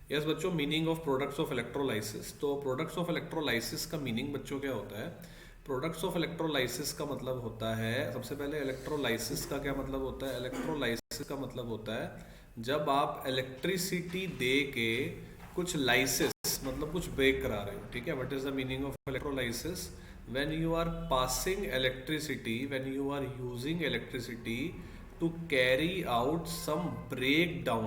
Yes बच्चों, meaning of products of electrolysis. तो products of electrolysis का मीनिंग बच्चों क्या होता है? प्रोडक्ट्स ऑफ इलेक्ट्रोलाइसिस का मतलब होता है, सबसे पहले इलेक्ट्रोलाइसिस का क्या मतलब होता है? इलेक्ट्रोलाइसिस का मतलब होता है जब आप इलेक्ट्रिसिटी दे के कुछ लाइसिस मतलब कुछ ब्रेक करा रहे हो, ठीक है। What is the meaning of electrolysis? When you are passing electricity, when you are using electricity to carry out some breakdown,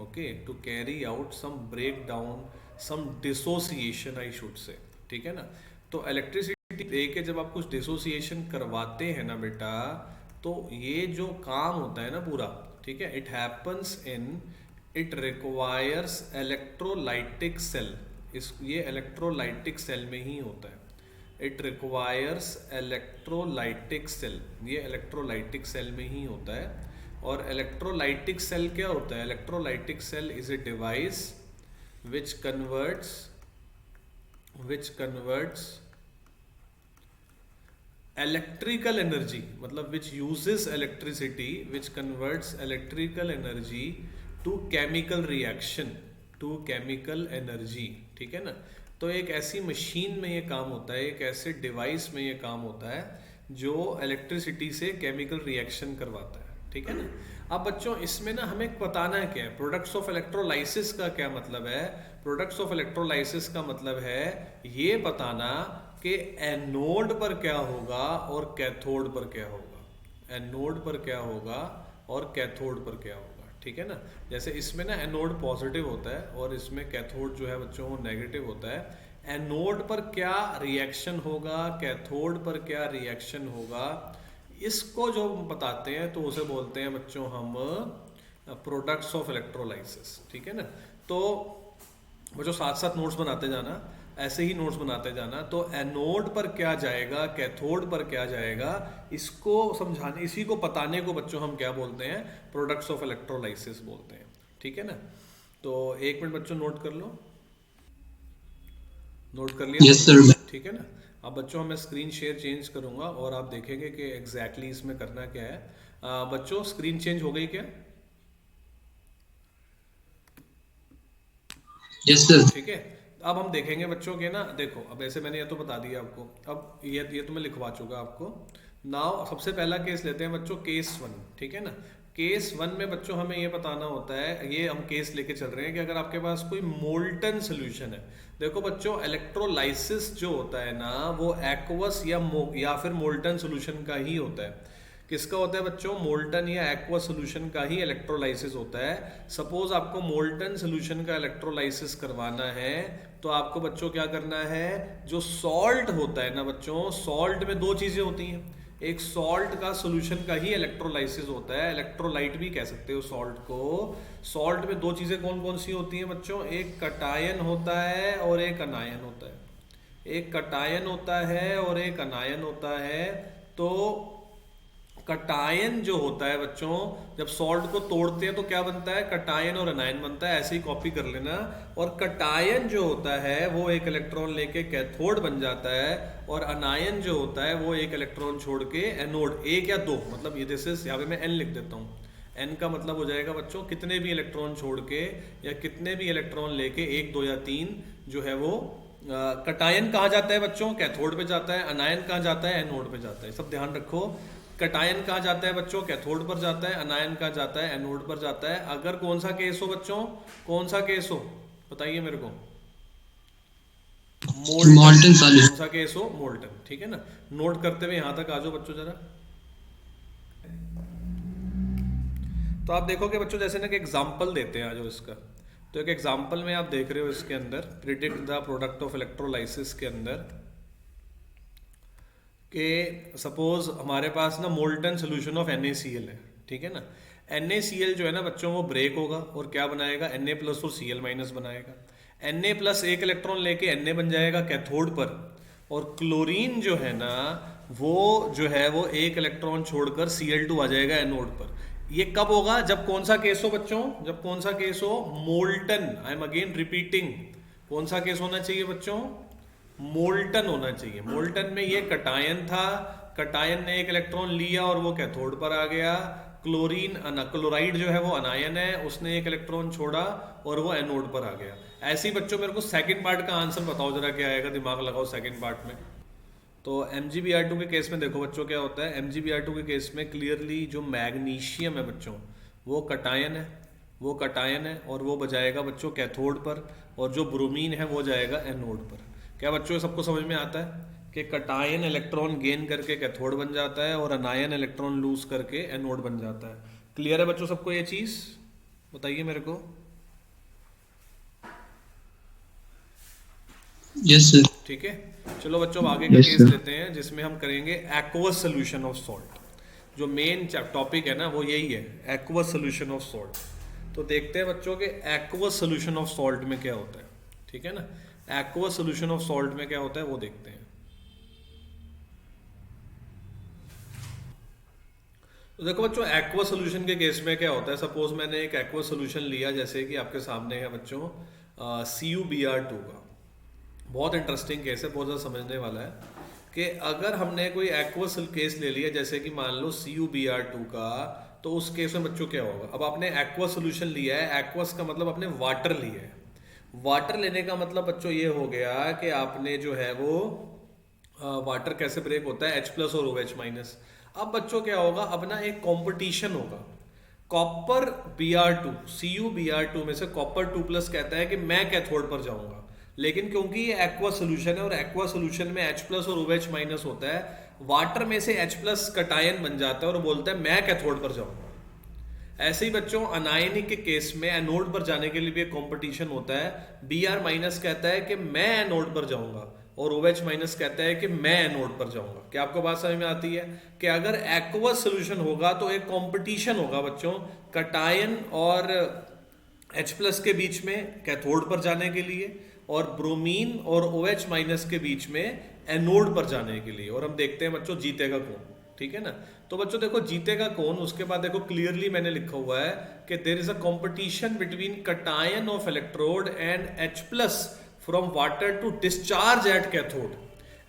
okay, to carry out some breakdown, some dissociation I should say, ठीक है ना। तो electricity दे के जब आप कुछ dissociation करवाते हैं ना बेटा, तो ये जो काम होता है ना पूरा, ठीक है, it happens in, it requires electrolytic cell. इस ये इलेक्ट्रोलाइटिक सेल में ही होता है। इट रिक्वायर्स इलेक्ट्रोलाइटिक सेल, ये इलेक्ट्रोलाइटिक सेल में ही होता है। और इलेक्ट्रोलाइटिक सेल क्या होता है? Electrolytic cell is a device which converts electrical energy, मतलब which uses electricity, which converts electrical energy to chemical reaction, to chemical energy, ठीक है ना। तो एक ऐसी मशीन में ये काम होता है, एक ऐसे डिवाइस में ये काम होता है जो इलेक्ट्रिसिटी से केमिकल रिएक्शन करवाता है, ठीक है ना। अब बच्चों इसमें ना हमें बताना है क्या है, प्रोडक्ट्स ऑफ इलेक्ट्रोलाइसिस का क्या मतलब है? प्रोडक्ट्स ऑफ इलेक्ट्रोलाइसिस का मतलब है ये बताना कि एनोड पर क्या होगा और कैथोड पर क्या होगा। एनोड पर क्या होगा और कैथोड पर क्या होगा, ठीक है ना। जैसे इसमें ना एनोड पॉजिटिव होता है और इसमें कैथोड जो है बच्चों वो नेगेटिव होता है। एनोड पर क्या रिएक्शन होगा, कैथोड पर क्या रिएक्शन होगा, इसको जो बताते हैं तो उसे बोलते हैं बच्चों हम प्रोडक्ट्स ऑफ इलेक्ट्रोलाइसिस, ठीक है ना। तो बच्चों साथ साथ नोट्स बनाते जाना, ऐसे ही नोट्स बनाते जाना। तो एनोड पर क्या जाएगा, कैथोड पर क्या जाएगा, इसको समझाने, इसी को बताने को बच्चों हम क्या बोलते हैं? प्रोडक्ट्स ऑफ इलेक्ट्रोलाइसिस बोलते हैं, ठीक है ना। तो एक मिनट बच्चों नोट कर लो, नोट कर लिया यस सबने? सर। ठीक है ना। अब बच्चों मैं स्क्रीन शेयर चेंज करूंगा और आप देखेंगे कि एग्जैक्टली इसमें करना क्या है। बच्चों स्क्रीन चेंज हो गई क्या? Yes sir. ठीक है। अब हम देखेंगे बच्चों के ना, देखो अब ऐसे मैंने ये तो बता दिया आपको, अब ये तो मैं लिखवा चुका आपको। नाउ सबसे पहला केस लेते हैं बच्चों, केस वन, ठीक है ना। केस वन में बच्चों हमें ये बताना होता है, ये हम केस लेके चल रहे हैं कि अगर आपके पास कोई मोल्टन सोल्यूशन है। देखो बच्चों इलेक्ट्रोलाइसिस जो होता है ना वो एक्वस या फिर मोल्टन सोल्यूशन का ही होता है। किसका होता है बच्चों? मोल्टन या एक्वा सोल्यूशन का ही इलेक्ट्रोलाइसिस होता है। सपोज आपको मोल्टन सोल्यूशन का इलेक्ट्रोलाइसिस करवाना है तो आपको बच्चों क्या करना है, जो सॉल्ट होता है ना बच्चों, सॉल्ट में दो चीजें होती हैं। एक सॉल्ट का सोल्यूशन का ही इलेक्ट्रोलाइसिस होता है, इलेक्ट्रोलाइट भी कह सकते हो सॉल्ट को। सॉल्ट में दो चीजें कौन कौन सी होती हैं बच्चों? एक कटायन होता है और एक अनायन होता है। एक कटायन होता है और एक अनायन होता है। तो कटायन जो होता है बच्चों, जब सॉल्ट को तोड़ते हैं तो क्या बनता है? कटायन और अनायन बनता है, ऐसे ही कॉपी कर लेना। और कटायन जो होता है वो एक इलेक्ट्रॉन लेके कैथोड बन जाता है और अनायन जो होता है वो एक इलेक्ट्रॉन छोड़ के एनोड, एक या दो, मतलब ये जैसे यहाँ पे मैं एन लिख देता हूँ। एन का मतलब हो जाएगा बच्चों कितने भी इलेक्ट्रॉन छोड़ के या कितने भी इलेक्ट्रॉन लेके, एक दो या तीन, जो है वो कटायन कहाँ जाता है बच्चों? कैथोड पे जाता है। अनायन कहाँ जाता है? एनोड पे जाता है। सब ध्यान रखो, कटायन कहाँ जाता है बच्चों? कैथोड पर जाता है। अनायन कहाँ जाता है? एनोड पर जाता है। अगर कौन सा केस हो बच्चों, कौन सा केस हो बताइए मेरे को? मोल्टन। मॉल्टन कौन सॉल्यूशन। सा केस हो? मोल्टन, ठीक है ना। नोट करते हुए यहां तक आ जाओ बच्चों जरा। तो आप देखोगे बच्चों जैसे ना कि एग्जाम्पल देते हैं आज इसका। तो एक एग्जाम्पल में आप देख रहे हो इसके अंदर predict the product of electrolysis के अंदर कि सपोज हमारे पास ना मोल्टन सोल्यूशन ऑफ NaCl है, ठीक है ना। NaCl जो है ना बच्चों वो ब्रेक होगा और क्या बनाएगा? Na प्लस और Cl माइनस बनाएगा। Na प्लस एक इलेक्ट्रॉन लेके Na बन जाएगा कैथोड पर, और क्लोरीन जो है ना वो जो है वो एक इलेक्ट्रॉन छोड़कर Cl2 आ जाएगा एनोड पर। ये कब होगा? जब कौन सा केस हो बच्चों? जब कौन सा केस हो? Molten. I am again repeating, कौन सा केस होना चाहिए बच्चों? मोल्टन होना चाहिए। मोल्टन में ये कटायन था, कटायन ने एक इलेक्ट्रॉन लिया और वो कैथोड पर आ गया। क्लोरीन क्लोराइड जो है वो अनायन है, उसने एक इलेक्ट्रॉन छोड़ा और वो एनोड पर आ गया। ऐसे ही बच्चों मेरे को सेकंड पार्ट का आंसर बताओ जरा, क्या आएगा, दिमाग लगाओ सेकंड पार्ट में। तो MgBr2 के केस में देखो बच्चों क्या होता है, MgBr2 के केस में क्लियरली जो मैग्नीशियम है बच्चों वो कटायन है, वो कटायन है और वो बजाएगा बच्चों कैथोड पर, और जो ब्रोमीन है वो जाएगा एनोड पर। क्या बच्चों सबको समझ में आता है कि कटायन इलेक्ट्रॉन गेन करके कैथोड बन जाता है और अनायन इलेक्ट्रॉन लूज करके एनोड बन जाता है। क्लियर है बच्चों सबको ये चीज? बताइए मेरे को। Yes sir. ठीक है, चलो बच्चों अब आगे का केस लेते हैं जिसमें हम करेंगे एक्वस सोल्यूशन ऑफ सॉल्ट। जो मेन टॉपिक है ना वो यही है, एक्वस सोल्यूशन ऑफ सॉल्ट। तो देखते हैं बच्चों के एक्वस सोल्यूशन ऑफ सॉल्ट में क्या होता है। ठीक है ना, एक्वस सोल्यूशन ऑफ सॉल्ट में क्या होता है वो देखते हैं। तो देखो बच्चों एक्वस सोल्यूशन के केस में क्या होता है, सपोज मैंने एक एक्वस सोल्यूशन लिया, जैसे कि आपके सामने है बच्चों CuBr2 का। बहुत इंटरेस्टिंग केस है, बहुत ज़्यादा समझने वाला है कि अगर हमने कोई एक्वस केस ले लिया जैसे कि मान लो CuBr2 का, तो उस केस में बच्चों क्या होगा। अब आपने एक्वस सोल्यूशन लिया है, एक्वस का मतलब आपने वाटर लिया है। वाटर लेने का मतलब बच्चों ये हो गया कि आपने जो है वो वाटर कैसे ब्रेक होता है, H+ और OH-। अब बच्चों क्या होगा, अपना एक कंपटीशन होगा। कॉपर Br2, CuBr2 में से कॉपर 2+ कहता है कि मैं कैथोड पर जाऊंगा, लेकिन क्योंकि ये एक्वा सोल्यूशन है और एक्वा सोल्यूशन में H+ और OH- होता है, वाटर में से H+ कटायन बन जाता है और बोलता है मैं कैथोड पर जाऊंगा। ऐसे ही बच्चों अनायनिक के केस में एनोड पर जाने के लिए भी एक कंपटीशन होता है। Br- कहता है कि मैं एनोड पर जाऊंगा और OH- कहता है कि मैं एनोड पर जाऊंगा। क्या आपको बात समझ में आती है कि अगर एक्वस सोल्यूशन होगा तो एक कंपटीशन होगा बच्चों कटायन और H+ के बीच में कैथोड पर जाने के लिए, और ब्रोमीन और OH- के बीच में एनोड पर जाने के लिए। और हम देखते हैं बच्चों जीतेगा कौन। ठीक है ना, तो बच्चों देखो जीतेगा कौन, उसके बाद देखो क्लियरली मैंने लिखा हुआ है कि there is a competition between cation of electrode and H+ from water to discharge at cathode,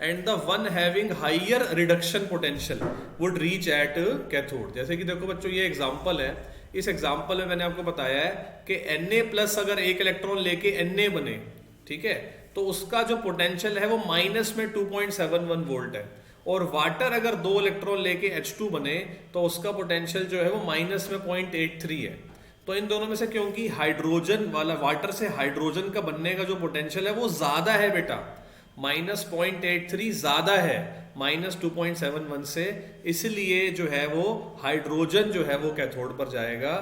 and the one having higher reduction potential would reach at cathode. जैसे कि देखो बच्चों ये एग्जांपल है, इस एग्जांपल में मैंने आपको बताया है कि Na+ अगर एक इलेक्ट्रॉन लेके Na बने, ठीक है, तो उसका जो पोटेंशियल है वो माइनस में 2.71 वोल्ट है, और वाटर अगर 2 इलेक्ट्रॉन लेके H2 बने तो उसका पोटेंशियल जो है वो माइनस में 0.83 है। तो इन दोनों में से क्योंकि हाइड्रोजन वाला, वाटर से हाइड्रोजन का बनने का जो पोटेंशियल है वो ज्यादा है बेटा, -0.83 ज्यादा है -2.71 से, इसलिए जो है वो हाइड्रोजन जो है वो कैथोड पर जाएगा।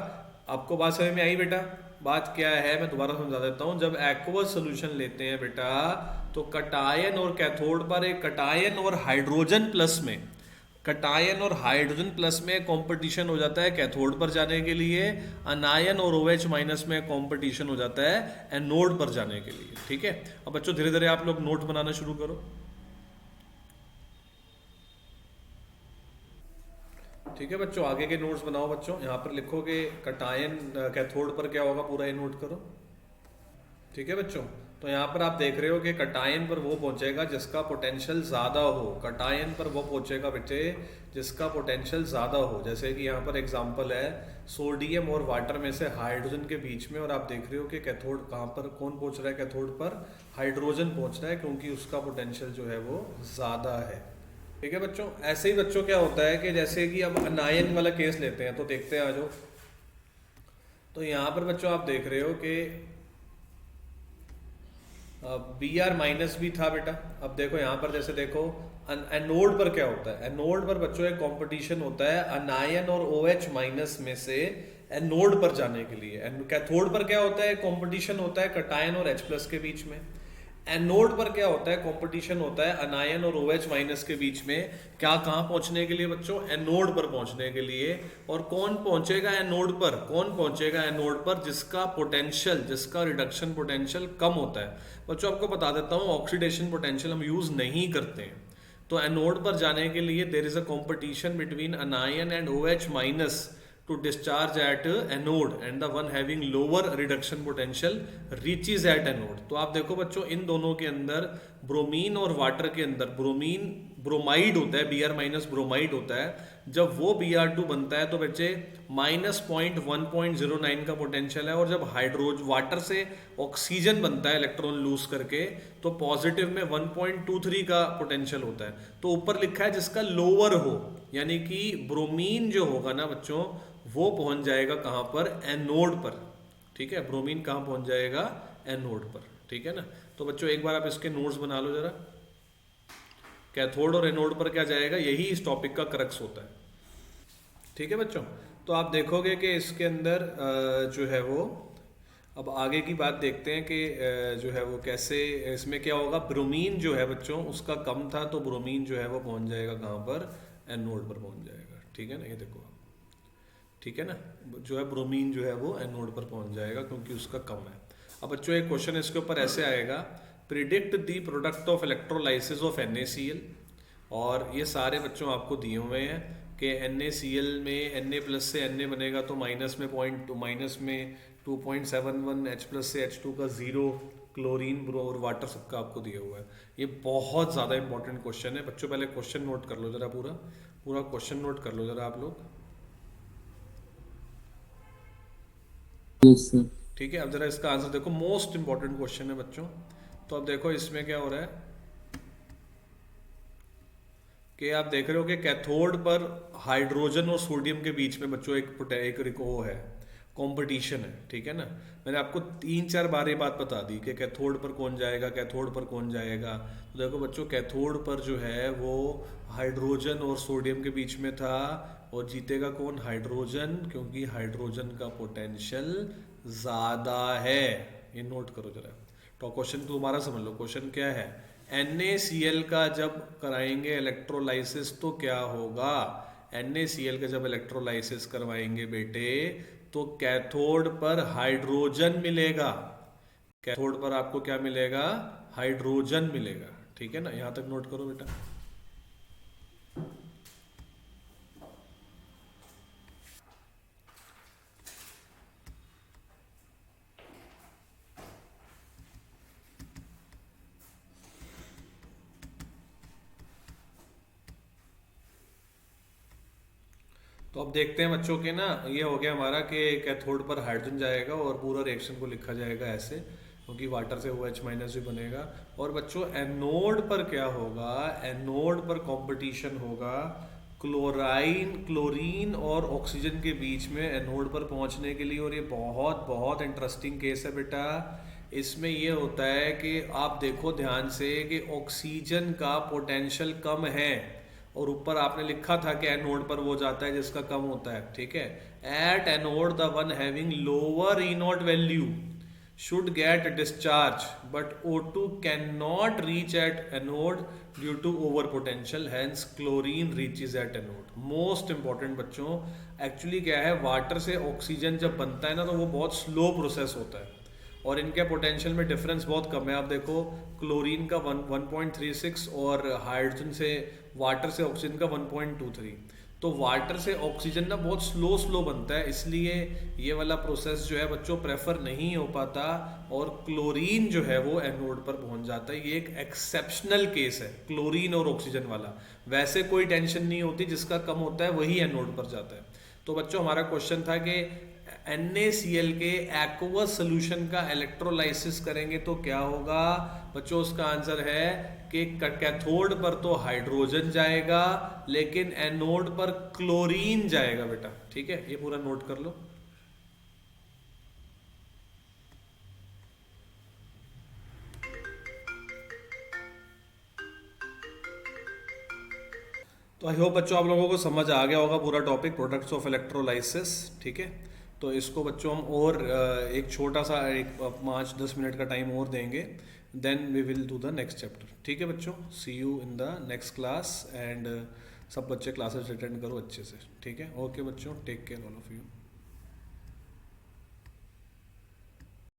आपको बात समझ में आई बेटा? बात क्या है मैं दोबारा समझा देता हूं। जब एक्वस सोल्यूशन लेते हैं बेटा तो कटायन और कैथोड पर एक कटायन और हाइड्रोजन प्लस में, कटायन और हाइड्रोजन प्लस में कंपटीशन हो जाता है कैथोड पर जाने के लिए, अनायन और OH- में कंपटीशन हो जाता है एनोड पर जाने के लिए। ठीक है, अब बच्चों धीरे धीरे आप लोग नोट बनाना शुरू करो। ठीक है बच्चों, आगे के नोट्स बनाओ बच्चों। यहाँ पर लिखो कि कटायन कैथोड पर क्या होगा, पूरा ये नोट करो। ठीक है बच्चों, तो यहाँ पर आप देख रहे हो कि कटायन पर वो पहुंचेगा जिसका पोटेंशियल ज़्यादा हो, कटायन पर वो पहुंचेगा बेटे जिसका पोटेंशियल ज़्यादा हो। जैसे कि यहाँ पर एग्जांपल है सोडियम और वाटर में से हाइड्रोजन के बीच में, और आप देख रहे हो कि कैथोड कहाँ पर कौन पहुंच रहा है, कैथोड पर हाइड्रोजन पहुंच रहा है क्योंकि उसका पोटेंशियल जो है वो ज़्यादा है। ठीक है बच्चों, ऐसे ही बच्चों क्या होता है कि जैसे कि अब अनायन वाला केस लेते हैं, तो देखते हैं आ जाओ। तो यहाँ पर बच्चों आप देख रहे हो कि Br- भी था बेटा। अब देखो यहाँ पर जैसे देखो एनोड पर क्या होता है, एनोड पर बच्चों एक कंपटीशन होता है अनायन और OH- में से एनोड पर जाने के लिए। कैथोड पर क्या होता है, कंपटीशन होता है कटायन और H+ के बीच में। एनोड पर क्या होता है, कंपटीशन होता है अनायन और OH- के बीच में। क्या कहाँ पहुंचने के लिए बच्चों, एनोड पर पहुंचने के लिए। और कौन पहुंचेगा एनोड पर, कौन पहुंचेगा एनोड पर जिसका पोटेंशियल, जिसका रिडक्शन पोटेंशियल कम होता है। बच्चों आपको बता देता हूँ ऑक्सीडेशन पोटेंशियल हम यूज नहीं करते हैं। तो एनोड पर जाने के लिए there is a competition between anion and OH- to discharge at anode, and the one having lower reduction potential reaches at anode। तो आप देखो बच्चों इन दोनों के अंदर, ब्रोमीन और वाटर के अंदर, ब्रोमीन ब्रोमाइड होता है, Br माइनस ब्रोमाइड होता है, जब वो Br2 बनता है तो बच्चे -1.09 का पोटेंशियल है, और जब हाइड्रोज वाटर से ऑक्सीजन बनता है इलेक्ट्रॉन लूज करके तो पॉजिटिव में 1.23 का पोटेंशियल होता है। तो ऊपर लिखा है जिसका लोअर हो, यानी कि ब्रोमीन जो होगा ना बच्चों वो पहुंच जाएगा कहाँ पर, एनोड पर। ठीक है, ब्रोमीन कहाँ पहुंच जाएगा, एनोड पर। ठीक है ना। तो बच्चों एक बार आप इसके नोट्स बना लो जरा, कैथोड और एनोड पर क्या जाएगा, यही इस टॉपिक का क्रक्स होता है। ठीक है बच्चों, तो आप देखोगे कि इसके अंदर जो है वो, अब आगे की बात देखते हैं कि जो है वो कैसे इसमें क्या होगा। ब्रोमीन जो है बच्चों उसका कम था, तो ब्रोमीन जो है वो पहुंच जाएगा कहाँ पर, एनोड पर पहुंच जाएगा। ठीक है ना, ये देखो, ठीक है ना, जो है ब्रोमीन जो है वो एनोड पर पहुंच जाएगा क्योंकि उसका कम है। अब बच्चों एक क्वेश्चन इसके ऊपर ऐसे आएगा, predict the product of electrolysis of NaCl। और ये सारे बच्चों आपको दिए हुए हैं कि NaCl में Na प्लस से Na बनेगा तो माइनस में माइनस में 2.71, H प्लस से H2 का 0, क्लोरीन ब्रो और वाटर सबका आपको दिया हुआ है। ये बहुत ज़्यादा इंपॉर्टेंट क्वेश्चन है बच्चों, पहले क्वेश्चन नोट कर लो जरा, पूरा पूरा क्वेश्चन नोट कर लो जरा आप लोग। Yes sir. ठीक है, अब जरा इसका आंसर देखो, मोस्ट इंपॉर्टेंट क्वेश्चन है बच्चों। तो अब देखो इसमें क्या हो रहा है कि आप देख रहे हो कि कैथोड पर हाइड्रोजन और सोडियम के बीच में बच्चों एक वो है, कंपटीशन है। ठीक है ना, मैंने आपको 3-4 बार ये बात बता दी कि कैथोड पर कौन जाएगा, कैथोड पर कौन जाएगा। तो देखो बच्चों कैथोड पर जो है वो हाइड्रोजन और सोडियम के बीच में था, और जीतेगा कौन, हाइड्रोजन, क्योंकि हाइड्रोजन का पोटेंशियल ज़्यादा है। ये नोट करो जरा। तो क्वेश्चन तुम्हारा समझ लो, क्वेश्चन क्या है, NaCl का जब कराएंगे इलेक्ट्रोलाइसिस तो क्या होगा। NaCl का जब इलेक्ट्रोलाइसिस करवाएंगे बेटे तो कैथोड पर हाइड्रोजन मिलेगा, कैथोड पर आपको क्या मिलेगा, हाइड्रोजन मिलेगा। ठीक है ना, यहां तक नोट करो बेटा। तो अब देखते हैं बच्चों के ना, ये हो गया हमारा कि कैथोड पर हाइड्रोजन जाएगा और पूरा रिएक्शन को लिखा जाएगा ऐसे, क्योंकि वाटर से OH माइनस भी बनेगा। और बच्चों एनोड पर क्या होगा, एनोड पर कंपटीशन होगा क्लोरीन और ऑक्सीजन के बीच में एनोड पर पहुंचने के लिए। और ये बहुत बहुत इंटरेस्टिंग केस है बेटा। इसमें ये होता है कि आप देखो ध्यान से कि ऑक्सीजन का पोटेंशियल कम है, और ऊपर आपने लिखा था कि एनोड पर वो जाता है जिसका कम होता है। ठीक है, at anode the one having lower E0 value should get discharge but O2 cannot reach at anode due to over potential, hence chlorine reaches at anode। Most important बच्चों, एक्चुअली क्या है, वाटर से ऑक्सीजन जब बनता है ना तो वो बहुत स्लो प्रोसेस होता है, और इनके पोटेंशियल में डिफरेंस बहुत कम है। आप देखो क्लोरीन का 1.36 और हाइड्रोजन से वाटर से ऑक्सीजन का 1.23। तो वाटर से ऑक्सीजन ना बहुत स्लो बनता है, इसलिए ये वाला प्रोसेस जो है बच्चों प्रेफर नहीं हो पाता, और क्लोरीन जो है वो एनोड पर पहुंच जाता है। ये एक एक्सेप्शनल केस है क्लोरीन और ऑक्सीजन वाला, वैसे कोई टेंशन नहीं होती, जिसका कम होता है वही एनोड पर जाता है। तो बच्चों हमारा क्वेश्चन था कि NaCl के एक्वस सोल्यूशन का इलेक्ट्रोलाइसिस करेंगे तो क्या होगा बच्चों। उसका आंसर है कि कैथोड पर तो हाइड्रोजन जाएगा लेकिन एनोड पर क्लोरीन जाएगा बेटा। ठीक है, ये पूरा नोट कर लो। तो आई होप बच्चों आप लोगों को समझ आ गया होगा पूरा टॉपिक, प्रोडक्ट्स ऑफ इलेक्ट्रोलाइसिस। ठीक है, तो इसको बच्चों हम और एक छोटा सा एक 5-10 मिनट का टाइम और देंगे, then we will do the next chapter. ठीक है बच्चों, see you in the next class, and सब बच्चे क्लासेस अटेंड करो अच्छे से। ठीक है, ओके बच्चों, take care all of you.